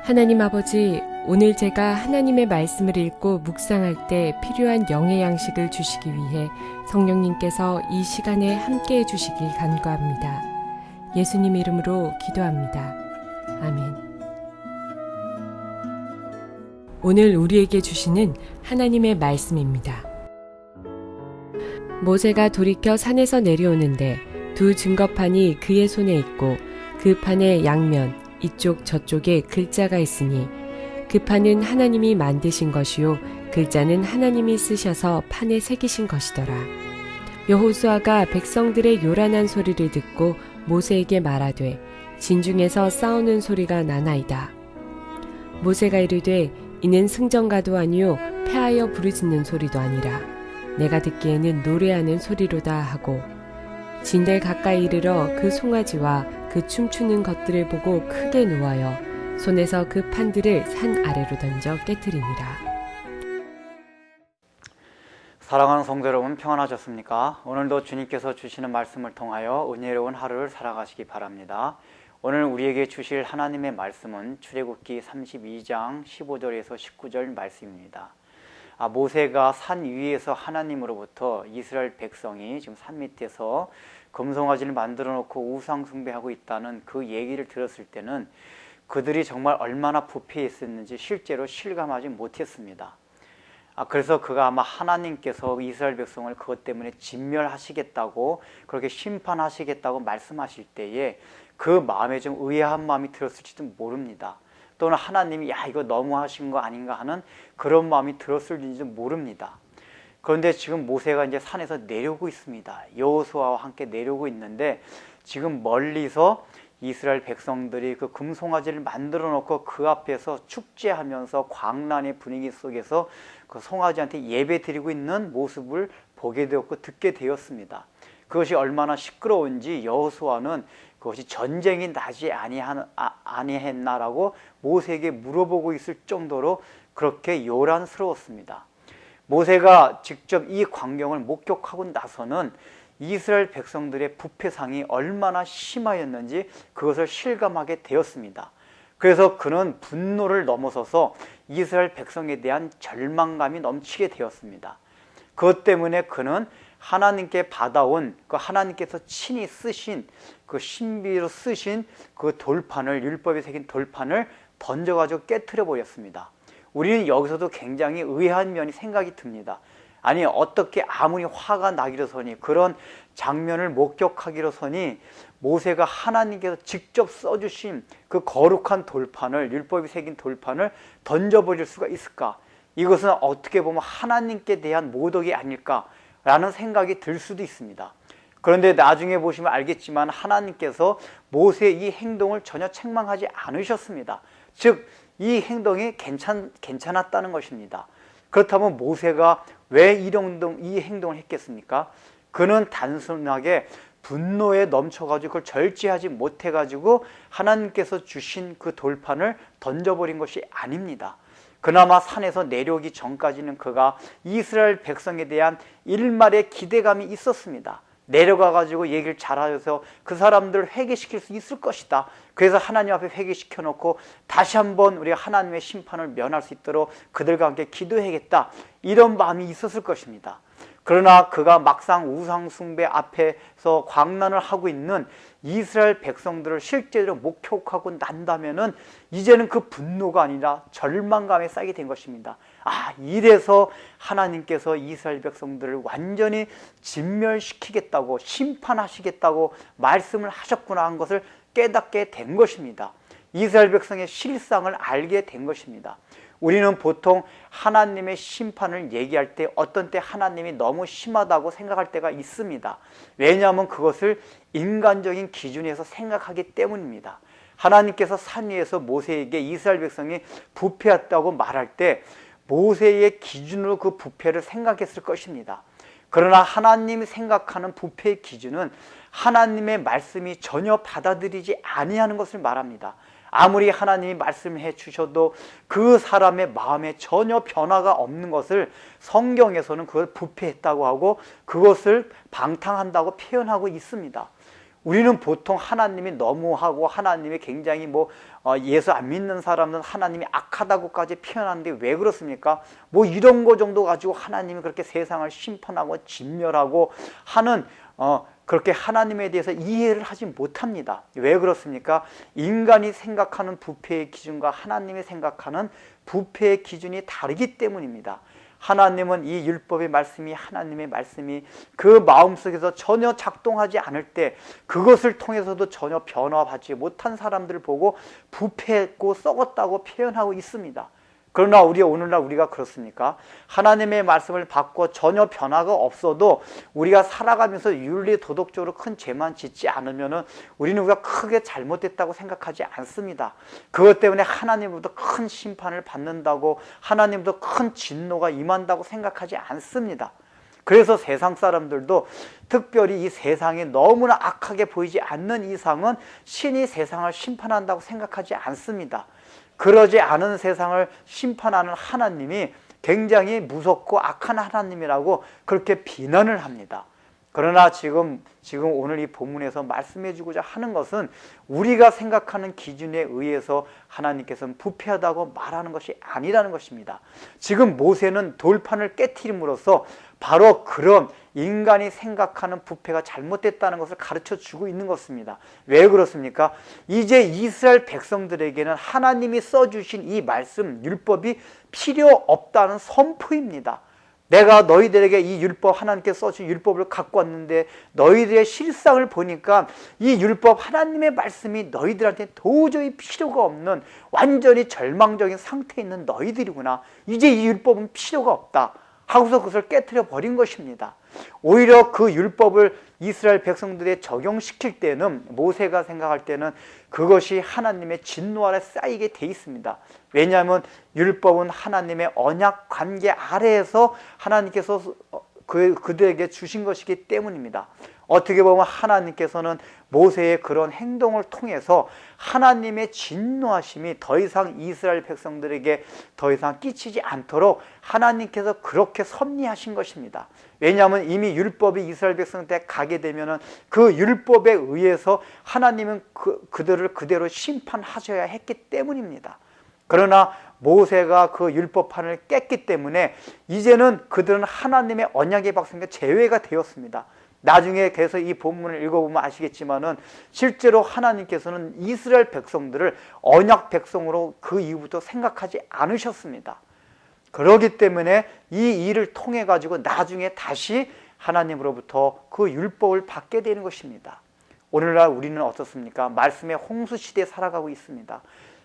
하나님 아버지, 오늘 제가 하나님의 말씀을 읽고 묵상할 때 필요한 영의 양식을 주시기 위해 성령님께서 이 시간에 함께해 주시길 간구합니다. 예수님 이름으로 기도합니다. 아멘. 오늘 우리에게 주시는 하나님의 말씀입니다. 모세가 돌이켜 산에서 내려오는데 두 증거판이 그의 손에 있고 그 판의 양면 이쪽 저쪽에 글자가 있으니 그 판은 하나님이 만드신 것이요 글자는 하나님이 쓰셔서 판에 새기신 것이더라. 여호수아가 백성들의 요란한 소리를 듣고 모세에게 말하되 진중에서 싸우는 소리가 나나이다. 모세가 이르되 이는 승전가도 아니요 패하여 부르짖는 소리도 아니라 내가 듣기에는 노래하는 소리로다 하고 진들 가까이 이르러 그 송아지와 그 춤추는 것들을 보고 크게 노하여 손에서 그 판들을 산 아래로 던져 깨트리니라. 사랑하는 성도 여러분, 평안하셨습니까? 오늘도 주님께서 주시는 말씀을 통하여 은혜로운 하루를 살아가시기 바랍니다. 오늘 우리에게 주실 하나님의 말씀은 출애굽기 32장 15절에서 19절 말씀입니다. 모세가 산 위에서 하나님으로부터 이스라엘 백성이 지금 산 밑에서 금송아지를 만들어 놓고 우상 숭배하고 있다는 그 얘기를 들었을 때는 그들이 정말 얼마나 부패했었는지 실제로 실감하지 못했습니다. 그래서 그가 아마 하나님께서 이스라엘 백성을 그것 때문에 진멸하시겠다고 그렇게 심판하시겠다고 말씀하실 때에 그 마음에 좀 의아한 마음이 들었을지도 모릅니다. 또는 하나님이 이거 너무하신 거 아닌가 하는 그런 마음이 들었을지도 모릅니다. 그런데 지금 모세가 이제 산에서 내려오고 있습니다. 여호수아와 함께 내려오고 있는데 지금 멀리서 이스라엘 백성들이 그 금송아지를 만들어 놓고 그 앞에서 축제하면서 광란의 분위기 속에서 그 송아지한테 예배 드리고 있는 모습을 보게 되었고 듣게 되었습니다. 그것이 얼마나 시끄러운지 여호수아는 그것이 전쟁이 나지 아니했나라고 모세에게 물어보고 있을 정도로 그렇게 요란스러웠습니다. 모세가 직접 이 광경을 목격하고 나서는 이스라엘 백성들의 부패상이 얼마나 심하였는지 그것을 실감하게 되었습니다. 그래서 그는 분노를 넘어서서 이스라엘 백성에 대한 절망감이 넘치게 되었습니다. 그것 때문에 그는 하나님께 받아온 그 하나님께서 친히 쓰신 그 신비로 쓰신 그 돌판을 율법에 새긴 돌판을 던져가지고 깨트려 버렸습니다. 우리는 여기서도 굉장히 의아한 면이 생각이 듭니다. 아니 어떻게 아무리 화가 나기로서니 그런 장면을 목격하기로서니 모세가 하나님께서 직접 써주신 그 거룩한 돌판을 율법이 새긴 돌판을 던져버릴 수가 있을까? 이것은 어떻게 보면 하나님께 대한 모독이 아닐까라는 생각이 들 수도 있습니다. 그런데 나중에 보시면 알겠지만 하나님께서 모세의 이 행동을 전혀 책망하지 않으셨습니다. 즉 이 행동이 괜찮았다는 것입니다. 그렇다면 모세가 왜 이 행동을 했겠습니까? 그는 단순하게 분노에 넘쳐가지고 그걸 절제하지 못해가지고 하나님께서 주신 그 돌판을 던져버린 것이 아닙니다. 그나마 산에서 내려오기 전까지는 그가 이스라엘 백성에 대한 일말의 기대감이 있었습니다. 내려가가지고 얘기를 잘하여서 그 사람들을 회개시킬 수 있을 것이다. 그래서 하나님 앞에 회개시켜 놓고 다시 한번 우리가 하나님의 심판을 면할 수 있도록 그들과 함께 기도해야겠다. 이런 마음이 있었을 것입니다. 그러나 그가 막상 우상 숭배 앞에서 광란을 하고 있는 이스라엘 백성들을 실제로 목격하고 난다면은 이제는 그 분노가 아니라 절망감에 쌓이게 된 것입니다. 이래서 하나님께서 이스라엘 백성들을 완전히 진멸시키겠다고 심판하시겠다고 말씀을 하셨구나 한 것을 깨닫게 된 것입니다. 이스라엘 백성의 실상을 알게 된 것입니다. 우리는 보통 하나님의 심판을 얘기할 때 어떤 때 하나님이 너무 심하다고 생각할 때가 있습니다. 왜냐하면 그것을 인간적인 기준에서 생각하기 때문입니다. 하나님께서 산 위에서 모세에게 이스라엘 백성이 부패했다고 말할 때 모세의 기준으로 그 부패를 생각했을 것입니다. 그러나 하나님이 생각하는 부패의 기준은 하나님의 말씀이 전혀 받아들이지 아니하는 것을 말합니다. 아무리 하나님이 말씀해 주셔도 그 사람의 마음에 전혀 변화가 없는 것을 성경에서는 그걸 부패했다고 하고 그것을 방탕한다고 표현하고 있습니다. 우리는 보통 하나님이 너무하고 하나님이 굉장히 예수 안 믿는 사람은 하나님이 악하다고까지 표현하는데 왜 그렇습니까? 뭐 이런 거 정도 가지고 하나님이 그렇게 세상을 심판하고 진멸하고 하는 그렇게 하나님에 대해서 이해를 하지 못합니다. 왜 그렇습니까? 인간이 생각하는 부패의 기준과 하나님이 생각하는 부패의 기준이 다르기 때문입니다. 하나님은 이 율법의 말씀이, 하나님의 말씀이 그 마음속에서 전혀 작동하지 않을 때 그것을 통해서도 전혀 변화받지 못한 사람들을 보고 부패했고 썩었다고 표현하고 있습니다. 그러나 오늘날 우리가 그렇습니까? 하나님의 말씀을 받고 전혀 변화가 없어도 우리가 살아가면서 윤리 도덕적으로 큰 죄만 짓지 않으면은 우리는 우리가 크게 잘못됐다고 생각하지 않습니다. 그것 때문에 하나님으로부터 큰 심판을 받는다고, 하나님으로부터 큰 진노가 임한다고 생각하지 않습니다. 그래서 세상 사람들도 특별히 이 세상이 너무나 악하게 보이지 않는 이상은 신이 세상을 심판한다고 생각하지 않습니다. 그러지 않은 세상을 심판하는 하나님이 굉장히 무섭고 악한 하나님이라고 그렇게 비난을 합니다. 그러나 지금 오늘 이 본문에서 말씀해 주고자 하는 것은 우리가 생각하는 기준에 의해서 하나님께서는 부패하다고 말하는 것이 아니라는 것입니다. 지금 모세는 돌판을 깨트림으로써 바로 그런 인간이 생각하는 부패가 잘못됐다는 것을 가르쳐 주고 있는 것입니다. 왜 그렇습니까? 이제 이스라엘 백성들에게는 하나님이 써주신 이 말씀, 율법이 필요 없다는 선포입니다. 내가 너희들에게 이 율법, 하나님께 써주신 율법을 갖고 왔는데 너희들의 실상을 보니까 이 율법, 하나님의 말씀이 너희들한테 도저히 필요가 없는 완전히 절망적인 상태에 있는 너희들이구나. 이제 이 율법은 필요가 없다 하고서 그것을 깨트려 버린 것입니다. 오히려 그 율법을 이스라엘 백성들에 적용시킬 때는, 모세가 생각할 때는 그것이 하나님의 진노 아래 쌓이게 돼 있습니다. 왜냐하면 율법은 하나님의 언약 관계 아래에서 하나님께서 그들에게 주신 것이기 때문입니다. 어떻게 보면 하나님께서는 모세의 그런 행동을 통해서 하나님의 진노하심이 더 이상 이스라엘 백성들에게 더 이상 끼치지 않도록 하나님께서 그렇게 섭리하신 것입니다. 왜냐하면 이미 율법이 이스라엘 백성한테 가게 되면은 그 율법에 의해서 하나님은 그들을 그대로 심판하셔야 했기 때문입니다. 그러나 모세가 그 율법판을 깼기 때문에 이제는 그들은 하나님의 언약의 백성과 제외가 되었습니다. 나중에 계속 이 본문을 읽어보면 아시겠지만은 실제로 하나님께서는 이스라엘 백성들을 언약 백성으로 그 이후부터 생각하지 않으셨습니다. 그렇기 때문에 이 일을 통해 가지고 나중에 다시 하나님으로부터 그 율법을 받게 되는 것입니다. 오늘날 우리는 어떻습니까? 말씀의 홍수 시대에 살아가고 있습니다.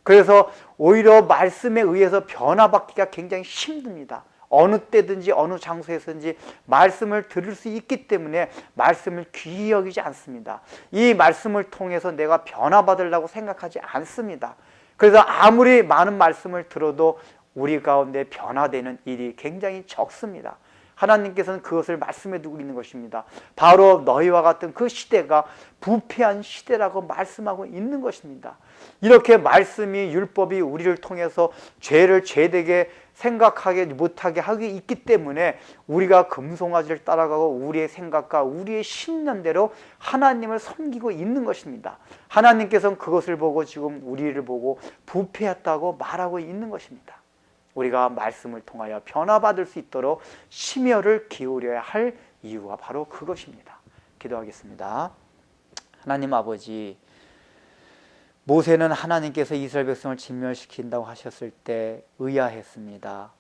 그래서 오히려 말씀에 의해서 변화받기가 굉장히 힘듭니다. 어느 때든지 어느 장소에서든지 말씀을 들을 수 있기 때문에 말씀을 귀히 여기지 않습니다. 이 말씀을 통해서 내가 변화받으려고 생각하지 않습니다. 그래서 아무리 많은 말씀을 들어도 우리 가운데 변화되는 일이 굉장히 적습니다. 하나님께서는 그것을 말씀해 두고 있는 것입니다. 바로 너희와 같은 그 시대가 부패한 시대라고 말씀하고 있는 것입니다. 이렇게 말씀이, 율법이 우리를 통해서 죄를 죄되게 생각하게 못하게 하고 있기 때문에 우리가 금송아지를 따라가고 우리의 생각과 우리의 신념대로 하나님을 섬기고 있는 것입니다. 하나님께서는 그것을 보고 지금 우리를 보고 부패했다고 말하고 있는 것입니다. 우리가 말씀을 통하여 변화받을 수 있도록 심혈을 기울여야 할 이유가 바로 그것입니다. 기도하겠습니다. 하나님 아버지, 모세는 하나님께서 이스라엘 백성을 진멸시킨다고 하셨을 때 의아했습니다.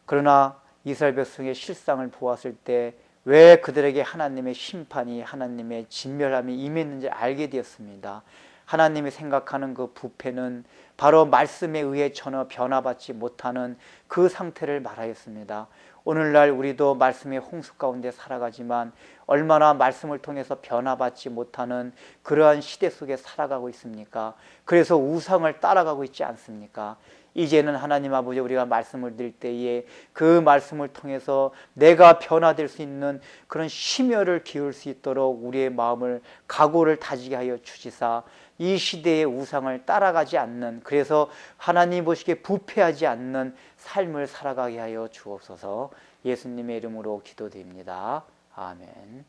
그러나 이스라엘 백성의 실상을 보았을 때 왜 그들에게 하나님의 심판이, 하나님의 진멸함이 임했는지 알게 되었습니다. 하나님이 생각하는 그 부패는 바로 말씀에 의해 전혀 변화받지 못하는 그 상태를 말하였습니다. 오늘날 우리도 말씀의 홍수 가운데 살아가지만 얼마나 말씀을 통해서 변화받지 못하는 그러한 시대 속에 살아가고 있습니까? 그래서 우상을 따라가고 있지 않습니까? 이제는 하나님 아버지, 우리가 말씀을 드릴 때에 그 말씀을 통해서 내가 변화될 수 있는 그런 심혈을 기울 수 있도록 우리의 마음을, 각오를 다지게 하여 주시사 이 시대의 우상을 따라가지 않는, 그래서 하나님 보시기에 부패하지 않는 삶을 살아가게 하여 주옵소서. 예수님의 이름으로 기도드립니다. 아멘.